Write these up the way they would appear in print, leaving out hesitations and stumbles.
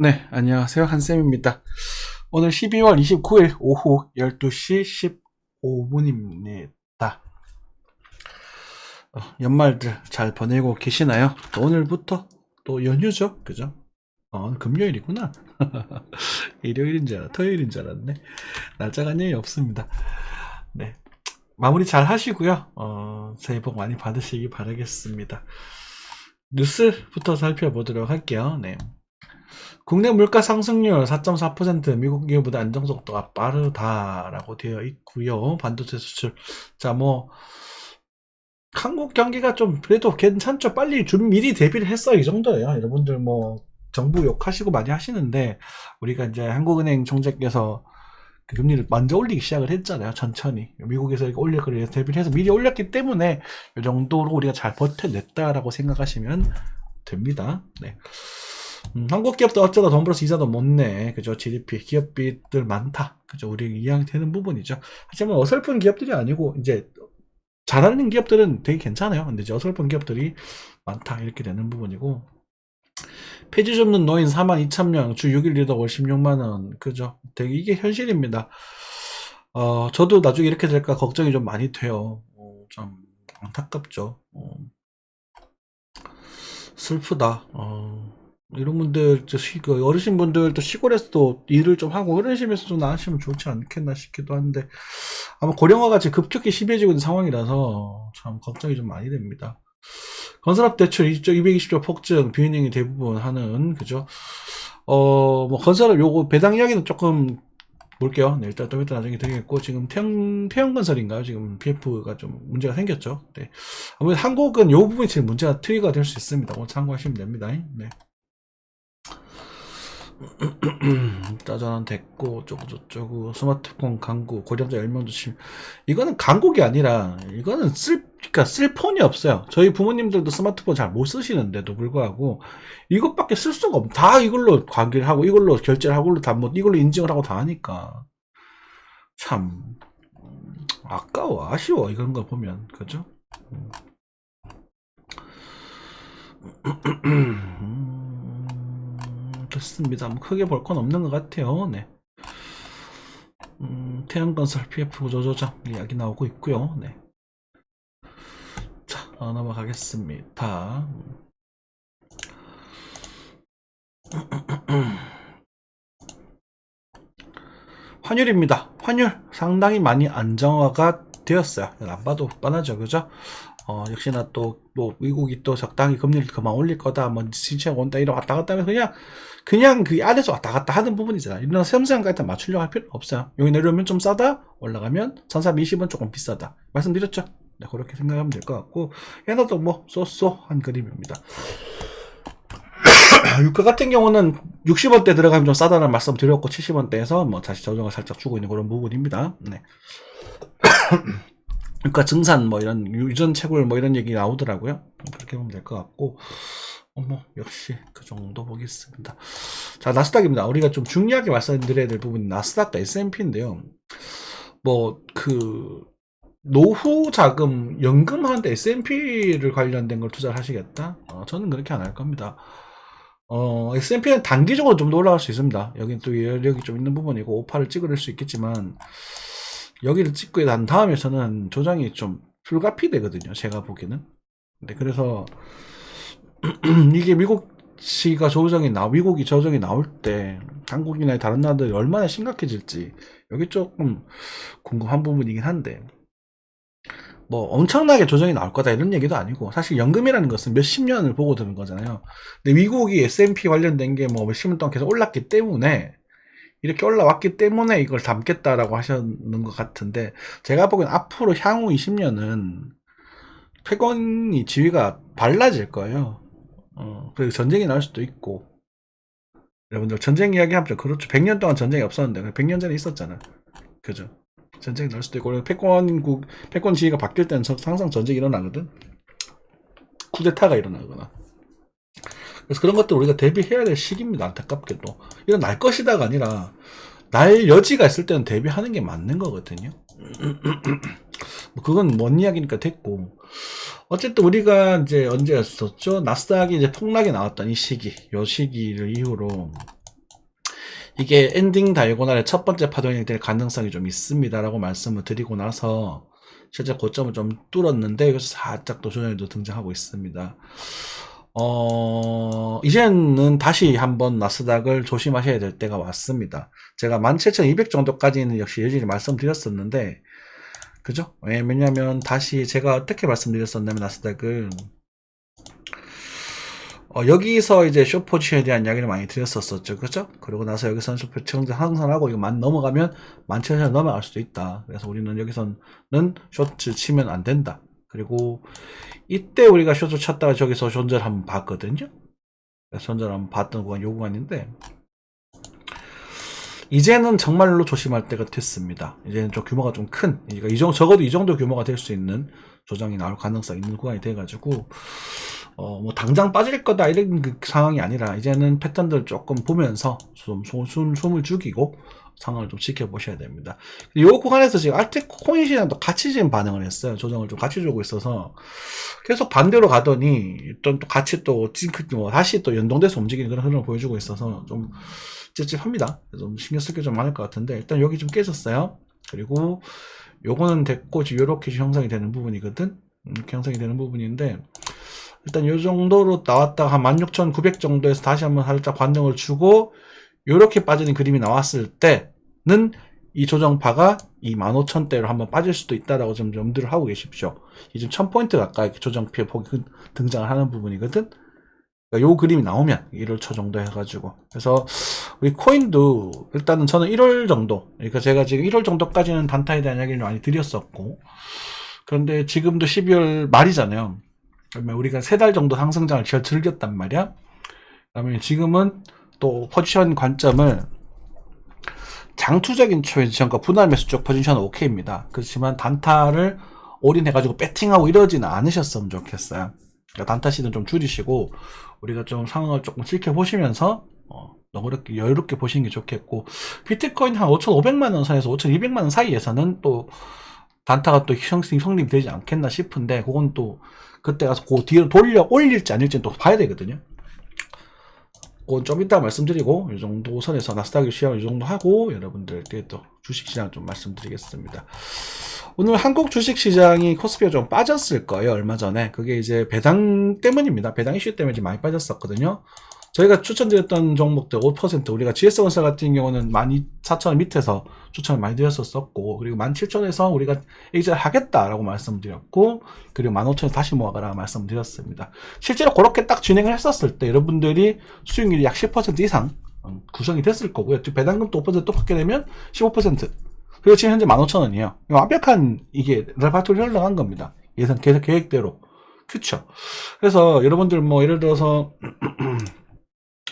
네, 안녕하세요. 한쌤입니다. 오늘 12월 29일 오후 12시 15분입니다. 연말들 잘 보내고 계시나요? 또 오늘부터 또 연휴죠? 그죠? 금요일이구나. 일요일인 줄 토요일인 줄 알았네. 날짜가 안녕이 없습니다. 네. 마무리 잘 하시고요. 새해 복 많이 받으시기 바라겠습니다. 뉴스부터 살펴보도록 할게요. 네. 국내 물가 상승률 4.4%, 미국 기업보다 안정 속도가 빠르다라고 되어 있고요. 반도체 수출. 자, 한국 경기가 좀 그래도 괜찮죠. 빨리 미리 대비를 했어. 이 정도예요. 여러분들 정부 욕하시고 많이 하시는데, 우리가 이제 한국은행 총재께서 그 금리를 먼저 올리기 시작을 했잖아요. 천천히. 미국에서 이렇게 올릴 거를 대비를 해서 미리 올렸기 때문에 이 정도로 우리가 잘 버텨냈다라고 생각하시면 됩니다. 네. 한국 기업도 어쩌다 돈 벌어서 이자도 못 내. 그죠? GDP, 기업비들 많다. 그죠? 우리 이해가 되는 부분이죠. 하지만 어설픈 기업들이 아니고, 이제, 잘하는 기업들은 되게 괜찮아요. 근데 이제 어설픈 기업들이 많다. 이렇게 되는 부분이고. 폐지 줍는 노인 42,000명, 주 6일 일도 월 16만원. 그죠? 되게 이게 현실입니다. 저도 나중에 이렇게 될까 걱정이 좀 많이 돼요. 좀 안타깝죠. 슬프다. 이런 분들, 어르신분들도 시골에서도 일을 좀 하고 어르신에서 좀 나으시면 좋지 않겠나 싶기도 한데, 아마 고령화가 지금 급격히 심해지고 있는 상황이라서 참 걱정이 좀 많이 됩니다. 건설업 대출 220조 폭증, 비은행이 대부분 하는, 그죠? 건설업 요거 배당 이야기는 조금 볼게요. 네, 일단 좀 이따 나중에 드리겠고, 지금 태형건설인가요? 지금 PF가 좀 문제가 생겼죠. 네. 아무래도 한국은 요 부분이 제일 문제가 트리거가 될 수 있습니다. 참고하시면 됩니다. 네. 짜잔 됐고 저쩌고 스마트폰 강구 고령자 10명 주심 이거는 강국이 아니라 이거는 그러니까 쓸 폰이 없어요. 저희 부모님들도 스마트폰 잘 못 쓰시는데도 불구하고 이것밖에 쓸 수가 없. 다 이걸로 관계를 하고 이걸로 결제를 하고 이걸로 인증을 하고 다 하니까 참 아까워 아쉬워 이런 거 보면 그죠? 됐습니다. 크게 볼 건 없는 것 같아요. 네. 태양건설 PF 구조조정 이야기 나오고 있고요. 네. 자, 넘어가겠습니다. 환율입니다. 환율 상당히 많이 안정화가 되었어요. 안 봐도 뻔하죠, 그죠? 역시나 또 미국이 또 적당히 금리를 그만 올릴 거다, 진짜 온다 이런 왔다 갔다 하면서 그냥 그 안에서 왔다 갔다 하는 부분이잖아. 이런 세무상 같은 맞추려고 할 필요 없어요. 여기 내려오면 좀 싸다, 올라가면 1320은 조금 비싸다. 말씀드렸죠? 네, 그렇게 생각하면 될 것 같고, 얘너도 쏘쏘한 그림입니다. 유가 같은 경우는 60원대 들어가면 좀 싸다는 말씀 드렸고 70원대에서 다시 조정을 살짝 주고 있는 그런 부분입니다. 네. 유가 증산 이런 유전 채굴 이런 얘기 나오더라고요. 그렇게 보면 될 것 같고 역시 그 정도 보겠습니다. 자, 나스닥입니다. 우리가 좀 중요하게 말씀드려야 될 부분이 나스닥과 S&P인데요. 노후 자금 연금하는데 S&P를 관련된 걸 투자를 하시겠다? 저는 그렇게 안 할 겁니다. S&P는 단기적으로 좀 더 올라갈 수 있습니다. 여긴 또 여력이 좀 있는 부분이고 58을 찍어낼 수 있겠지만 여기를 찍고 난 다음에서는 조정이 좀 불가피되거든요. 제가 보기에는. 네, 그래서 이게 미국이 조정이 나올 때 한국이나 다른 나라들이 얼마나 심각해질지 여기 조금 궁금한 부분이긴 한데 엄청나게 조정이 나올 거다 이런 얘기도 아니고 사실 연금이라는 것은 몇십 년을 보고 드는 거잖아요. 근데 미국이 S&P 관련된 게 몇십 년 동안 계속 올랐기 때문에 이렇게 올라왔기 때문에 이걸 담겠다라고 하셨는 것 같은데 제가 보기엔 앞으로 향후 20년은 패권이 지위가 발라질 거예요. 그리고 전쟁이 날 수도 있고 여러분들 전쟁 이야기 하면 그렇죠. 100년 동안 전쟁이 없었는데 100년 전에 있었잖아요. 그죠? 전쟁이 날 수도 있고 패권 지위가 바뀔 때는 항상 전쟁이 일어나거든. 쿠데타가 일어나거나. 그래서 그런 것들 우리가 대비해야 될 시기입니다. 안타깝게도. 이건 날 것이다가 아니라 날 여지가 있을 때는 대비하는 게 맞는 거거든요. 그건 뭔 이야기니까 됐고 어쨌든 우리가 이제 언제였었죠? 나스닥이 이제 폭락이 나왔던 이 시기를 이후로 이게 엔딩 다이고날의 첫 번째 파동이 될 가능성이 좀 있습니다라고 말씀을 드리고 나서 실제 고점을 좀 뚫었는데 여기서 살짝 또 조정이 등장하고 있습니다. 이제는 다시 한번 나스닥을 조심하셔야 될 때가 왔습니다. 제가 17,200 정도까지는 역시 여전히 말씀드렸었는데, 그죠? 왜냐면 다시 제가 어떻게 말씀드렸었냐면 나스닥을 여기서 이제 숏 포지션에 대한 이야기를 많이 드렸었죠. 그죠? 그리고 나서 여기서는 숏 포지션 항산하고 이거 넘어가면 17,000원 넘어갈 수도 있다. 그래서 우리는 여기서는 숏을 치면 안 된다. 그리고 이때 우리가 숏을 쳤다가 저기서 손절 한번 봤거든요. 손절 한번 봤던 구간 요 구간인데 이제는 정말로 조심할 때가 됐습니다. 이제는 좀 규모가 좀 큰, 그러니까 적어도 이 정도 규모가 될 수 있는 조정이 나올 가능성이 있는 구간이 돼가지고 뭐 당장 빠질 거다 이런 그 상황이 아니라 이제는 패턴들 조금 보면서 좀 숨을 죽이고 상황을 좀 지켜보셔야 됩니다. 이 구간에서 지금 알트코인 시장도 같이 지금 반응을 했어요. 조정을 좀 같이 주고 있어서 계속 반대로 가더니 또 같이 또 다시 또 연동돼서 움직이는 그런 흐름을 보여주고 있어서 좀 찝찝합니다. 좀 신경 쓸 게 좀 많을 것 같은데 일단 여기 좀 깨졌어요. 그리고 요거는 됐고 지금 요렇게 형성이 되는 부분이거든. 이렇게 형성이 되는 부분인데 일단 요 정도로 나왔다가 한 16,900 정도에서 다시 한번 살짝 반등을 주고 요렇게 빠지는 그림이 나왔을 때는 이 조정파가 이 15,000대로 한번 빠질 수도 있다라고 좀 염두를 하고 계십시오. 이 지금 1000포인트 가까이 조정피에 폭이 등장을 하는 부분이거든. 그러니까 요 그림이 나오면 1월 초 정도 해가지고 그래서 우리 코인도 일단은 저는 1월 정도, 그러니까 제가 지금 1월 정도까지는 단타에 대한 이야기를 많이 드렸었고, 그런데 지금도 12월 말이잖아요. 그러면 우리가 3달 정도 상승장을 즐겼단 말이야. 그러면 지금은 또 포지션 관점을 장투적인 포지션과 분할 매수 쪽 포지션은 오케이입니다. 그렇지만 단타를 올인해가지고 배팅하고 이러지는 않으셨으면 좋겠어요. 그러니까 단타 시는 좀 줄이시고 우리가 좀 상황을 조금 지켜보시면서 너그럽게 여유롭게 보시는 게 좋겠고, 비트코인 한 5,500만원 선에서 5,200만원 사이에서는 또 단타가 또 성립되지 않겠나 싶은데 그건 또 그때 가서 그 뒤로 돌려 올릴지 아닐지는 또 봐야 되거든요. 그건 좀 이따 말씀드리고 이 정도 선에서 나스닥 시황을 이 정도 하고 여러분들께 또 주식시장 좀 말씀드리겠습니다. 오늘 한국 주식시장이 코스피가 좀 빠졌을 거예요. 얼마 전에 그게 이제 배당 때문입니다. 배당 이슈 때문에 좀 많이 빠졌었거든요. 저희가 추천드렸던 종목들 5% 우리가 GS건설 같은 경우는 14,000원 밑에서 추천을 많이 드렸었고, 그리고 17,000원에서 우리가 exit 하겠다라고 말씀드렸고, 그리고 15,000원에서 다시 모아가라 말씀드렸습니다. 실제로 그렇게 딱 진행을 했었을 때 여러분들이 수익률이 약 10% 이상 구성이 됐을 거고요. 배당금도 5% 또 받게 되면 15%. 그리고 지금 현재 15,000원이에요. 완벽한 이게 레파토리 흘러간 겁니다. 예상 계획대로. 그쵸? 그래서 여러분들 뭐 예를 들어서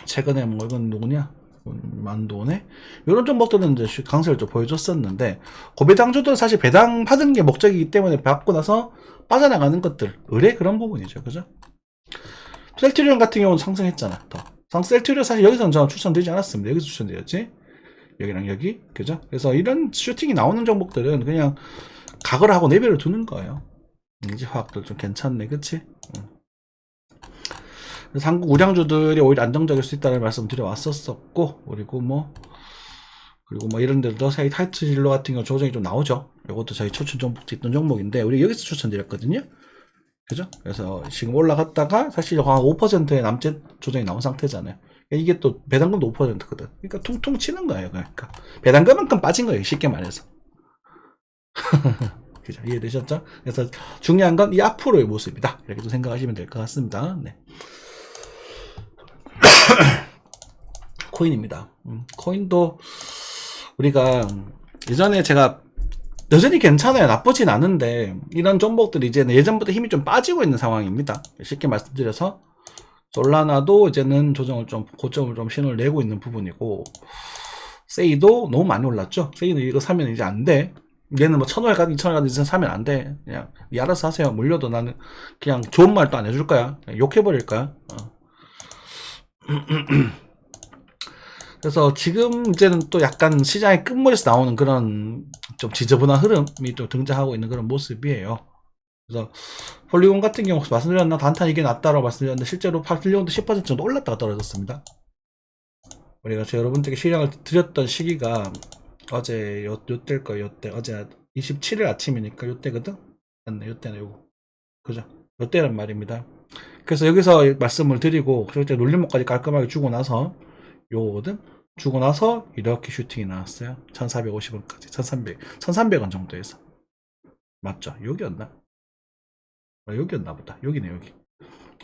최근에 뭐 이건 누구냐? 만도네? 이런 종목들은 이제 강세를 좀 보여줬었는데, 고배당주들은 사실 배당 받은 게 목적이기 때문에 받고 나서 빠져나가는 것들, 의뢰 그런 부분이죠. 그죠? 셀트리온 같은 경우는 상승했잖아. 셀트리온 사실 여기서는 저는 추천드리지 않았습니다. 여기서 추천드렸지? 여기랑 여기. 그죠? 그래서 이런 슈팅이 나오는 종목들은 그냥 각을 하고 내비를 두는 거예요. 인지화학들 좀 괜찮네. 그치? 그래서 한국 우량주들이 오히려 안정적일 수 있다는 말씀 드려왔었고, 그리고 뭐 이런 데도 사이 타이트 진로 같은 경우 조정이 좀 나오죠. 이것도 저희 추천 종목 있던 종목인데 우리 여기서 추천드렸거든요. 그죠? 그래서 지금 올라갔다가 사실 한 5%의 남짓 조정이 나온 상태잖아요. 이게 또 배당금도 5%거든. 그러니까 퉁퉁 치는 거예요. 그러니까 배당금만큼 빠진 거예요. 쉽게 말해서. 그죠? 이해되셨죠? 그래서 중요한 건 이 앞으로의 모습이다. 이렇게 좀 생각하시면 될 것 같습니다. 네. 코인입니다. 코인도 우리가 예전에 제가 여전히 괜찮아요. 나쁘진 않은데 이런 종목들이 이제 예전보다 힘이 좀 빠지고 있는 상황입니다. 쉽게 말씀드려서 솔라나도 이제는 조정을 좀 고점을 좀 신호를 내고 있는 부분이고, 세이도 너무 많이 올랐죠. 세이는 이거 사면 이제 안 돼. 얘는 뭐 1,500 가든 2,000원 가든 이제 사면 안 돼. 그냥 니 알아서 하세요. 물려도 나는 그냥 좋은 말도 안 해줄 거야. 욕해버릴 거야. 그래서 지금 이제는 또 약간 시장의 끝물에서 나오는 그런 좀 지저분한 흐름이 또 등장하고 있는 그런 모습이에요. 그래서 폴리곤 같은 경우 말씀드렸나, 단타 이게 낫다라고 말씀드렸는데 실제로 폴리곤도 10% 정도 올랐다가 떨어졌습니다. 우리가 여러분들께 시장을 드렸던 시기가 어제 요때일 거예요. 요때 어제 27일 아침이니까 요때거든. 맞네, 요때네 요거. 그죠? 요때란 말입니다. 그래서 여기서 말씀을 드리고 실제 놀림목까지 깔끔하게 주고 나서 요거거든. 주고 나서 이렇게 슈팅이 나왔어요. 1450원까지 1300원 정도에서 맞죠? 여기였나? 여기였나 보다. 여기네 여기.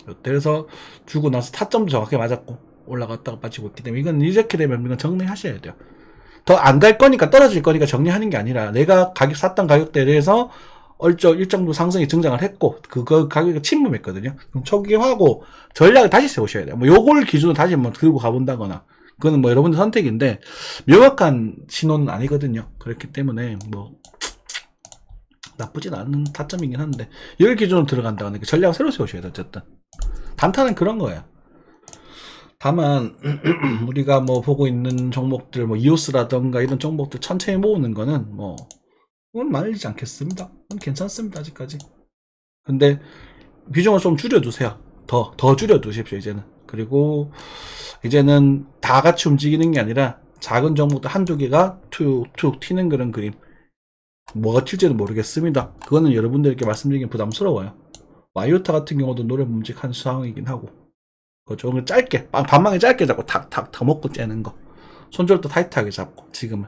요때에서 주고 나서 타점도 정확히 맞았고 올라갔다가 빠지고 있기 때문에 이건 이렇게 되면 이건 정리하셔야 돼요. 더 안 갈 거니까 떨어질 거니까 정리하는 게 아니라 내가 가격 샀던 가격대에 대해서 일정 정도 상승이 증장을 했고 그거 가격이 침범했거든요. 그럼 초기화하고 전략을 다시 세우셔야 돼요. 뭐 요걸 기준으로 다시 뭐 들고 가본다거나 그거는 뭐 여러분들 선택인데 명확한 신호는 아니거든요. 그렇기 때문에 뭐 나쁘진 않은 타점이긴 한데 이걸 기준으로 들어간다거나 전략을 새로 세우셔야 돼요. 어쨌든 단타는 그런 거예요. 다만 우리가 뭐 보고 있는 종목들 뭐 이오스라던가 이런 종목들 천천히 모으는 거는 뭐 그건 말리지 않겠습니다. 그건 괜찮습니다. 아직까지. 근데 비중을 좀 줄여두세요. 더 줄여두십시오. 이제는. 그리고 이제는 다 같이 움직이는 게 아니라 작은 종목들 한두 개가 툭툭 튀는 그런 그림. 뭐가 튈지는 모르겠습니다. 그거는 여러분들께 말씀드리긴 부담스러워요. 와이오타 같은 경우도 노래범직한 상황이긴 하고 그거 짧게 반망에 짧게 잡고 탁탁 더 먹고 째는 거 손절도 타이트하게 잡고 지금은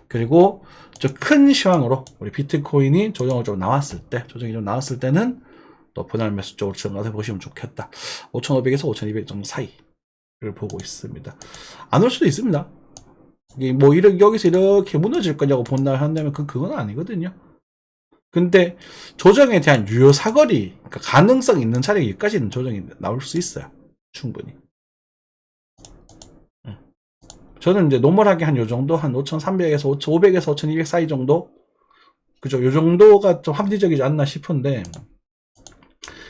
그리고 좀 큰 시황으로 우리 비트코인이 조정이 좀 나왔을 때는 또 분할 매수 쪽으로 들어가서 보시면 좋겠다. 5,500에서 5,200 정도 사이를 보고 있습니다. 안 올 수도 있습니다. 뭐 여기서 이렇게 무너질 거냐고 본다 한다면 그건 아니거든요. 근데 조정에 대한 유효 사거리, 그러니까 가능성 있는 차량이 여기까지는 조정이 나올 수 있어요. 충분히. 저는 이제 노멀하게 한 요 정도, 한 5,300에서 5,500에서 5,200 사이 정도? 그죠? 요 정도가 좀 합리적이지 않나 싶은데,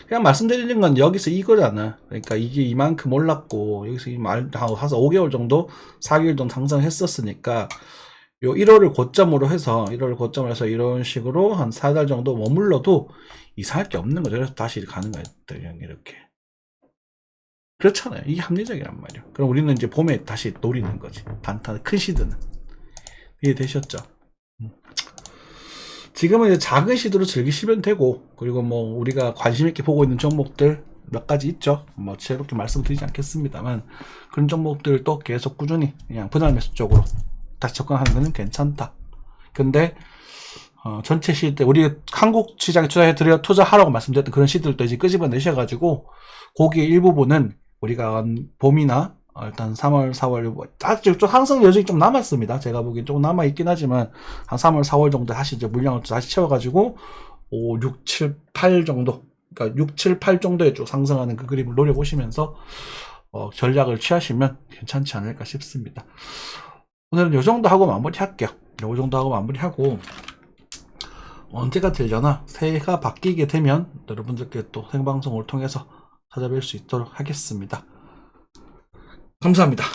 그냥 말씀드리는 건 여기서 이거잖아. 그러니까 이게 이만큼 올랐고, 여기서 하서 5개월 정도, 4개월 정도 상승했었으니까, 요 1월을 고점으로 해서 이런 식으로 한 4달 정도 머물러도 이상할 게 없는 거죠. 그래서 다시 가는 거예요. 이렇게. 그렇잖아요. 이게 합리적이란 말이에요. 그럼 우리는 이제 봄에 다시 노리는 거지. 단타 큰 시드는. 이해되셨죠? 지금은 이제 작은 시드로 즐기시면 되고, 그리고 뭐 우리가 관심 있게 보고 있는 종목들 몇 가지 있죠. 뭐 새롭게 말씀드리지 않겠습니다만 그런 종목들도 계속 꾸준히 그냥 분할 매수 쪽으로 다시 접근하는 것은 괜찮다. 근데 전체 시드 우리 한국 시장에 투자하라고 말씀드렸던 그런 시드들도 이제 끄집어내셔가지고 거기에 일부분은 우리가 봄이나 일단 3월, 4월 아직 좀 상승 여전히 좀 남았습니다. 제가 보기엔 조금 남아 있긴 하지만 한 3월, 4월 정도 다시 이제 물량을 다시 채워가지고 5, 6, 7, 8 정도, 그러니까 6, 7, 8 정도에 쭉 상승하는 그 그림을 노려보시면서 전략을 취하시면 괜찮지 않을까 싶습니다. 오늘은 요 정도 하고 마무리할게요. 요 정도 하고 마무리하고 언제가 되려나 새해가 바뀌게 되면 여러분들께 또 생방송을 통해서 찾아뵐 수 있도록 하겠습니다. 감사합니다.